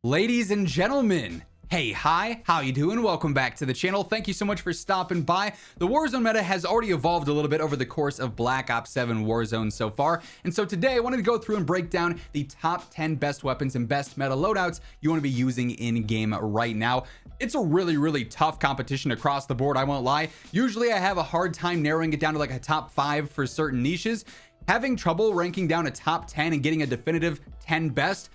Ladies and gentlemen, hey, hi, how you doing? Welcome back to the channel. Thank you so much for stopping by. The Warzone meta has already evolved a little bit over the course of Black Ops 7 Warzone so far. And so today I wanted to go through and break down the top 10 best weapons and best meta loadouts you want to be using in game right now. It's a really tough competition across the board, I won't lie. Usually I have a hard time narrowing it down to like a top 5 for certain niches. Having trouble ranking down a top 10 and getting a definitive 10 best,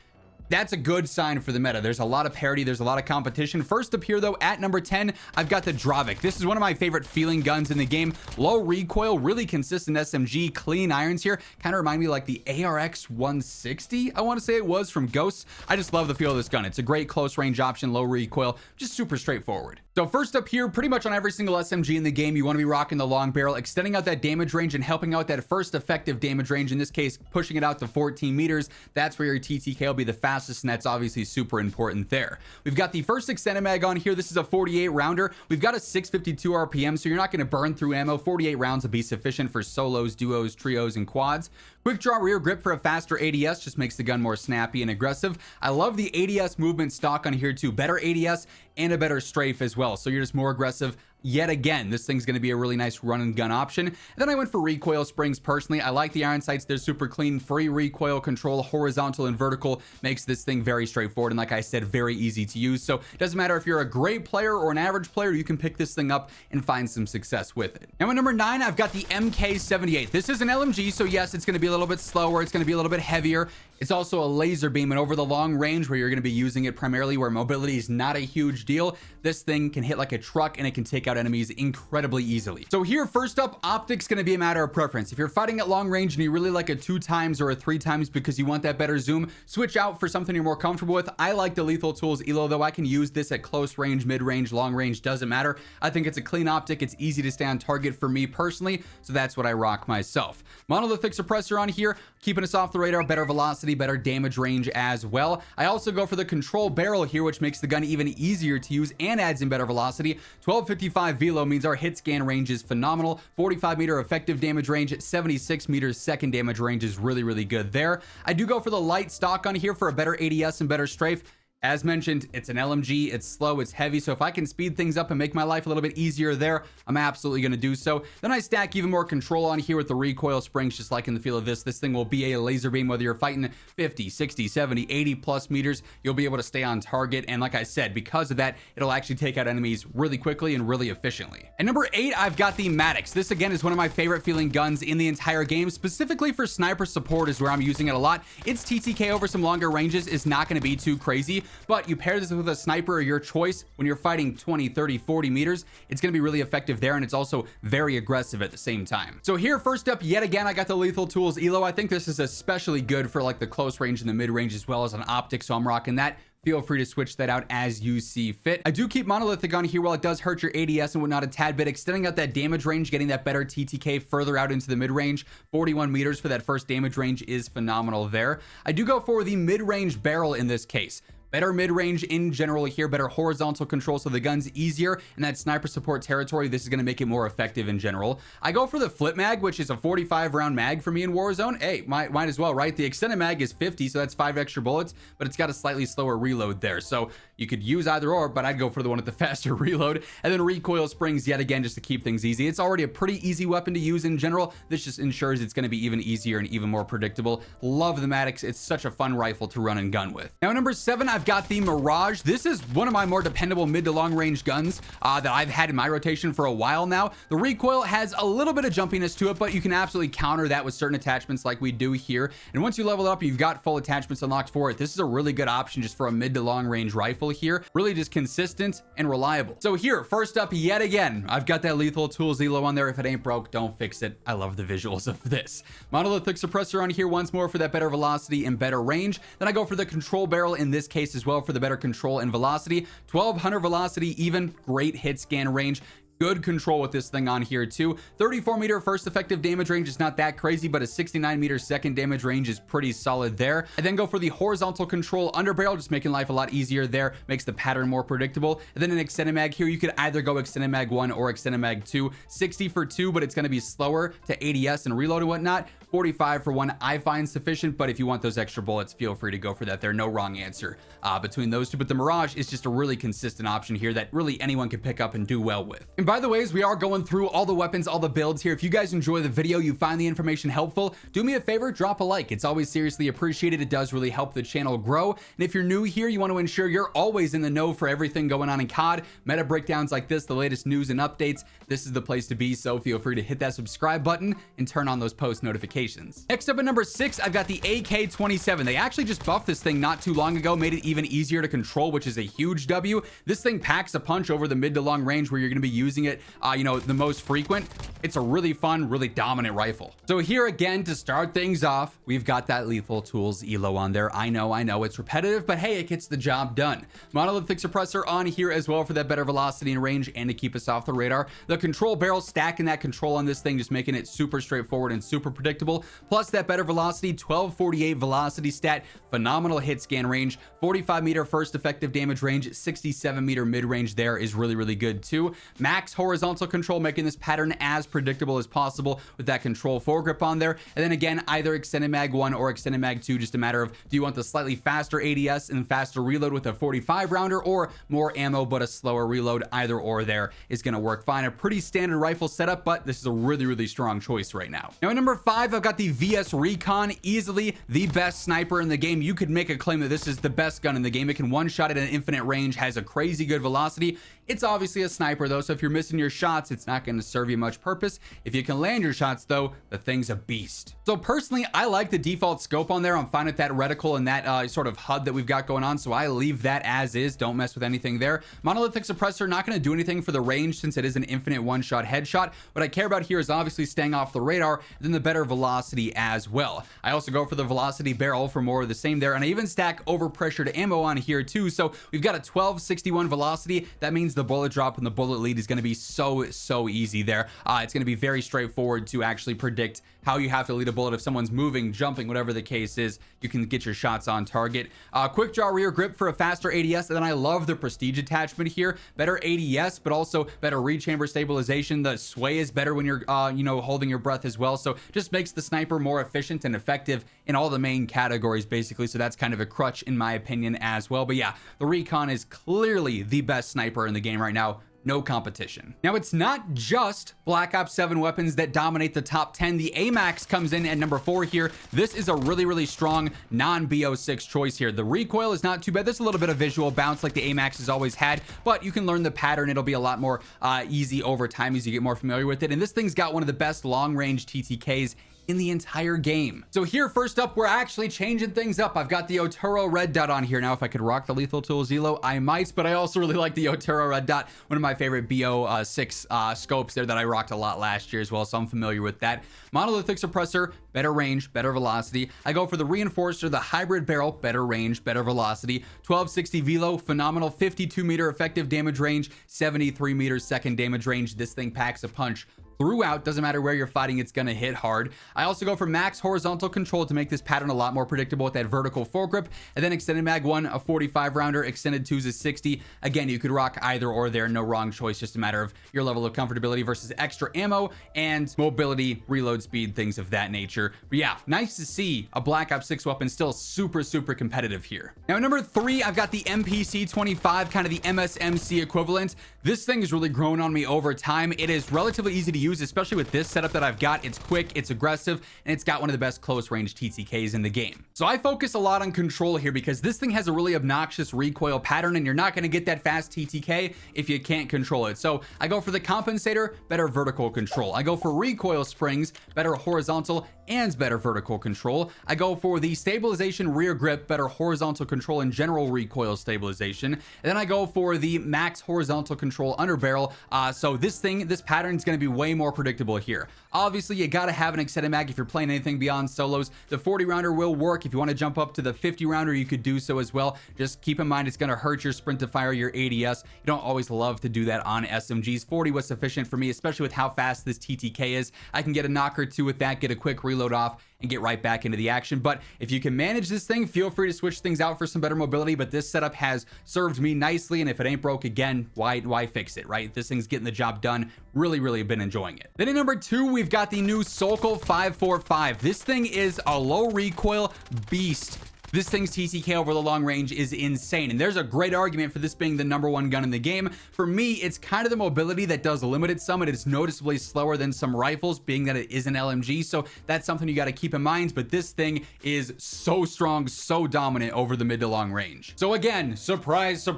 that's a good sign for the meta. There's a lot of parity, there's a lot of competition. First up here though, at number 10, I've got the Dravec. This is one of my favorite feeling guns in the game. Low recoil, really consistent SMG, clean irons here. Kind of remind me like the ARX 160, I want to say it was, from Ghosts. I just love the feel of this gun. It's a great close range option, low recoil, just super straightforward. So first up here, pretty much on every single SMG in the game, you want to be rocking the long barrel, extending out that damage range and helping out that first effective damage range, in this case, pushing it out to 14 meters. That's where your TTK will be the fastest, and that's obviously super important there. We've got the first extended mag on here. This is a 48 rounder. We've got a 652 RPM, so you're not going to burn through ammo. 48 rounds will be sufficient for solos, duos, trios, and quads. Quick draw rear grip for a faster ADS, just makes the gun more snappy and aggressive. I love the ADS movement stock on here too. Better ADS and a better strafe as well, so you're just more aggressive. Yet again, this thing's going to be a really nice run and gun option. And then I went for recoil springs personally. I like the iron sights. They're super clean, free recoil control, horizontal and vertical, makes this thing very straightforward, and like I said, very easy to use. So it doesn't matter if you're a great player or an average player, you can pick this thing up and find some success with it. Now at number 9, I've got the MK78. This is an LMG, so yes, it's going to be a little bit slower, it's going to be a little bit heavier. It's also a laser beam, and over the long range where you're going to be using it primarily where mobility is not a huge deal, this thing can hit like a truck and it can take out enemies incredibly easily. So here, first up, optics going to be a matter of preference. If you're fighting at long range and you really like a 2x or a 3x because you want that better zoom, switch out for something you're more comfortable with. I like the Lethal Tools ELO, though I can use this at close range, mid range, long range, doesn't matter. I think it's a clean optic, it's easy to stay on target for me personally, so that's what I rock myself. Monolithic suppressor on here, keeping us off the radar, better velocity, better damage range as well. I also go for the control barrel here, which makes the gun even easier to use and adds in better velocity. 1255 velo means our hit scan range is phenomenal. 45 meter effective damage range, 76 meters second damage range is really good there. I do go for the light stock on here for a better ADS and better strafe. As mentioned, it's an LMG, it's slow, it's heavy, so if I can speed things up and make my life a little bit easier there, I'm absolutely going to do so. Then I stack even more control on here with the recoil springs, just like in the feel of this. This thing will be a laser beam, whether you're fighting 50, 60, 70, 80 plus meters, you'll be able to stay on target. And like I said, because of that, it'll actually take out enemies really quickly and really efficiently. At number 8, I've got the Maddox. This again is one of my favorite feeling guns in the entire game, specifically for sniper support is where I'm using it a lot. Its TTK over some longer ranges is not going to be too crazy, but you pair this with a sniper of your choice when you're fighting 20, 30, 40 meters, it's going to be really effective there, and it's also very aggressive at the same time. So here, first up, yet again, I got the Lethal Tools ELO. I think this is especially good for like the close range and the mid range as well as an optic, so I'm rocking that. Feel free to switch that out as you see fit. I do keep monolithic on here while it does hurt your ADS and whatnot a tad bit, extending out that damage range, getting that better TTK further out into the mid range. 41 meters for that first damage range is phenomenal there. I do go for the mid range barrel in this case. Better mid-range in general here, better horizontal control, so the gun's easier in that sniper support territory. This is going to make it more effective in general. I go for the flip mag, which is a 45 round mag for me in Warzone. Hey, might as well, right? The extended mag is 50, so that's 5 extra bullets, but it's got a slightly slower reload there. So you could use either or, but I'd go for the one with the faster reload. And then recoil springs yet again, just to keep things easy. It's already a pretty easy weapon to use in general. This just ensures it's going to be even easier and even more predictable. Love the Maddox. It's such a fun rifle to run and gun with. Now, number 7, I've got the Mirage. This is one of my more dependable mid to long range guns that I've had in my rotation for a while now. The recoil has a little bit of jumpiness to it, but you can absolutely counter that with certain attachments like we do here. And once you level it up, you've got full attachments unlocked for it. This is a really good option just for a mid to long range rifle here. Really just consistent and reliable. So here, first up, yet again, I've got that Lethal Tools ELO on there. If it ain't broke, don't fix it. I love the visuals of this. Monolithic suppressor on here once more for that better velocity and better range. Then I go for the control barrel in this case as well for the better control and velocity. 1200 velocity, even great hit scan range. Good control with this thing on here too. 34 meter first effective damage range is not that crazy, but a 69 meter second damage range is pretty solid there. I then go for the horizontal control under barrel, just making life a lot easier there, makes the pattern more predictable. And then an extended mag here, you could either go extended mag 1 or extended mag 2. 60 for 2, but it's going to be slower to ADS and reload and whatnot. 45 for one I find sufficient, but if you want those extra bullets, feel free to go for that. There's no wrong answer between those two, but the Mirage is just a really consistent option here that really anyone can pick up and do well with. And by the way, as we are going through all the weapons, all the builds here, if you guys enjoy the video, you find the information helpful, do me a favor, drop a like. It's always seriously appreciated. It does really help the channel grow. And if you're new here, you want to ensure you're always in the know for everything going on in COD, meta breakdowns like this, the latest news and updates, this is the place to be. So feel free to hit that subscribe button and turn on those post notifications. Next up at number 6, I've got the AK-27. They actually just buffed this thing not too long ago, made it even easier to control, which is a huge W. This thing packs a punch over the mid to long range where you're going to be using it, you know, the most frequent. It's a really fun, really dominant rifle. So here again, to start things off, we've got that Lethal Tools elo on there. I know it's repetitive, but hey, it gets the job done. Monolithic suppressor on here as well for that better velocity and range and to keep us off the radar. The control barrel, stacking that control on this thing, just making it super straightforward and super predictable. Plus that better velocity, 1248 velocity stat, phenomenal hit scan range, 45 meter first effective damage range, 67 meter mid range there is really, really good too. Max horizontal control, making this pattern as predictable as possible with that control foregrip on there. And then again, either extended mag 1 or extended mag 2, just a matter of, do you want the slightly faster ADS and faster reload with a 45 rounder or more ammo but a slower reload? Either or there is going to work fine. A pretty standard rifle setup, but this is a really, really strong choice right now. Now at number 5, I've got the VS Recon, easily the best sniper in the game. You could make a claim that this is the best gun in the game. It can one-shot at an infinite range, has a crazy good velocity. It's obviously a sniper though, so if you're missing your shots, it's not going to serve you much purpose. If you can land your shots though, the thing's a beast. So personally, I like the default scope on there. I'm fine with that reticle and that sort of HUD that we've got going on, so I leave that as is. Don't mess with anything there. Monolithic suppressor, not going to do anything for the range since it is an infinite one-shot headshot. What I care about here is obviously staying off the radar, and then the better velocity as well. I also go for the velocity barrel for more of the same there, and I even stack overpressured ammo on here too. So we've got a 1261 velocity. That means the bullet drop and the bullet lead is going to be so easy there. It's going to be very straightforward to actually predict how you have to lead a bullet. If someone's moving, jumping, whatever the case is, you can get your shots on target. Quick draw rear grip for a faster ADS, and then I love the prestige attachment here. Better ADS, but also better rechamber stabilization. The sway is better when you're you know, holding your breath as well, so just makes the sniper more efficient and effective in all the main categories basically. So that's kind of a crutch in my opinion as well. But yeah, the Recon is clearly the best sniper in the game right now. No competition. Now, it's not just Black Ops 7 weapons that dominate the top 10. The AMAX comes in at number 4 here. This is a really, really strong non-BO6 choice here. The recoil is not too bad. There's a little bit of visual bounce like the AMAX has always had, but you can learn the pattern. It'll be a lot more easy over time as you get more familiar with it. And this thing's got one of the best long-range TTKs in the entire game. So here, first up, we're actually changing things up. I've got the Otero red dot on here. Now, if I could rock the Lethal Tools Elo, I might, but I also really like the Otero red dot, one of my favorite BO6 scopes there that I rocked a lot last year as well, so I'm familiar with that. Monolithic suppressor, better range, better velocity. I go for the reinforcer, the hybrid barrel, better range, better velocity. 1260 velo, phenomenal 52 meter effective damage range, 73 meters second damage range. This thing packs a punch throughout. Doesn't matter where you're fighting, it's gonna hit hard. I also go for max horizontal control to make this pattern a lot more predictable with that vertical foregrip, and then extended mag 1, a 45 rounder, extended 2s is 60. Again, you could rock either or there, no wrong choice, just a matter of your level of comfortability versus extra ammo and mobility, reload speed, things of that nature. But yeah, nice to see a Black Ops 6 weapon still super competitive here. Now at number 3, I've got the MPC-25, kind of the MSMC equivalent. This thing has really grown on me over time. It is relatively easy to use, especially with this setup that I've got. It's quick, it's aggressive, and it's got one of the best close range TTKs in the game. So I focus a lot on control here because this thing has a really obnoxious recoil pattern, and you're not going to get that fast TTK if you can't control it. So I go for the compensator, better vertical control. I go for recoil springs, better horizontal and better vertical control. I go for the stabilization rear grip, better horizontal control and general recoil stabilization. And then I go for the max horizontal control under barrel. So this pattern is going to be way more predictable here. Obviously, you got to have an extended mag if you're playing anything beyond solos. The 40 rounder will work. If you want to jump up to the 50 rounder, you could do so as well. Just keep in mind, it's going to hurt your sprint to fire, your ADS. You don't always love to do that on SMGs. 40 was sufficient for me, especially with how fast this TTK is. I can get a knock or two with that, get a quick reload off, and get right back into the action. But if you can manage this thing, feel free to switch things out for some better mobility. But this setup has served me nicely, and if it ain't broke again, why fix it, right? This thing's getting the job done. Really been enjoying it. Then at number 2, we've got the new Sokol 545. This thing is a low recoil beast. This thing's TTK over the long range is insane, and there's a great argument for this being the #1 gun in the game. For me, it's kind of the mobility that does limit it some, and it's noticeably slower than some rifles, being that it is an LMG, so that's something you got to keep in mind. But this thing is so strong, so dominant over the mid to long range. So again, surprise,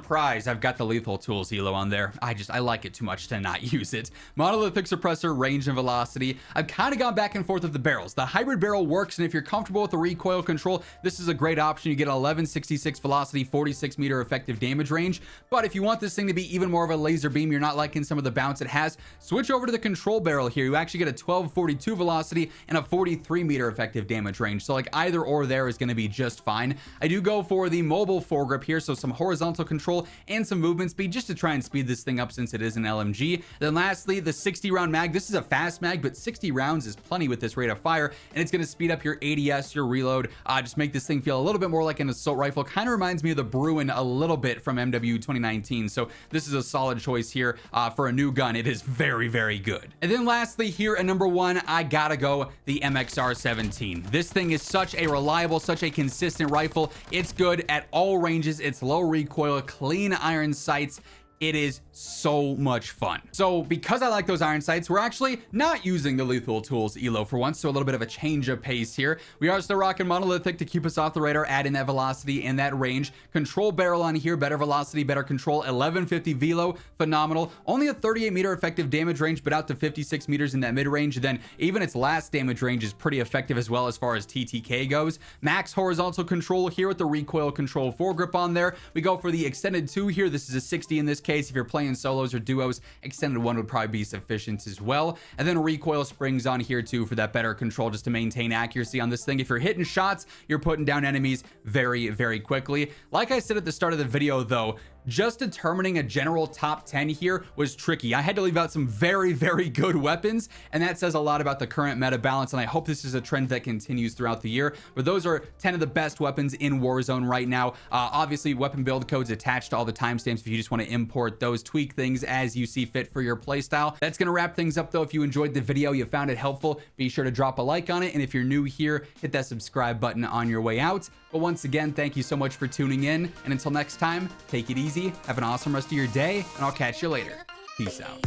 I've got the lethal tools elo on there. I like it too much to not use it. Monolithic suppressor, range and velocity. I've kind of gone back and forth with the barrels. The hybrid barrel works, and if you're comfortable with the recoil control, this is a great option. You get 1166 velocity, 46 meter effective damage range. But if you want this thing to be even more of a laser beam, you're not liking some of the bounce it has, switch over to the control barrel here. You actually get a 1242 velocity and a 43 meter effective damage range. So like either or there is going to be just fine. I do go for the mobile foregrip here, so some horizontal control and some movement speed just to try and speed this thing up since it is an LMG. Then lastly, the 60 round mag. This is a fast mag, but 60 rounds is plenty with this rate of fire, and it's going to speed up your ADS, your reload, just make this thing feel a little bit more like an assault rifle. Kind of reminds me of the Bruin a little bit from MW 2019. So this is a solid choice here for a new gun. It is very good. And then lastly here at number 1, I gotta go the MXR17. This thing is such a reliable, such a consistent rifle. It's good at all ranges. It's low recoil, clean iron sights. It is so much fun. So because I like those iron sights, we're actually not using the lethal tools elo for once, so a little bit of a change of pace here. We are still rocking monolithic to keep us off the radar, add in that velocity and that range. Control barrel on here, better velocity, better control, 1150 velo, phenomenal. Only a 38 meter effective damage range, but out to 56 meters in that mid range. Then even its last damage range is pretty effective as well as far as TTK goes. Max horizontal control here with the recoil control foregrip on there. We go for the extended 2 here. This is a 60 in this case. If you're playing solos or duos, extended 1 would probably be sufficient as well. And then recoil springs on here too for that better control, just to maintain accuracy on this thing. If you're hitting shots, you're putting down enemies very quickly. Like I said at the start of the video though, just determining a general top 10 here was tricky. I had to leave out some very good weapons, and that says a lot about the current meta balance, and I hope this is a trend that continues throughout the year. But those are 10 of the best weapons in Warzone right now. Obviously, weapon build codes attached to all the timestamps if you just want to import those, tweak things as you see fit for your playstyle. That's going to wrap things up though. If you enjoyed the video, you found it helpful, be sure to drop a like on it, and if you're new here, hit that subscribe button on your way out. But once again, thank you so much for tuning in, and until next time, take it easy. Have an awesome rest of your day, and I'll catch you later. Peace out.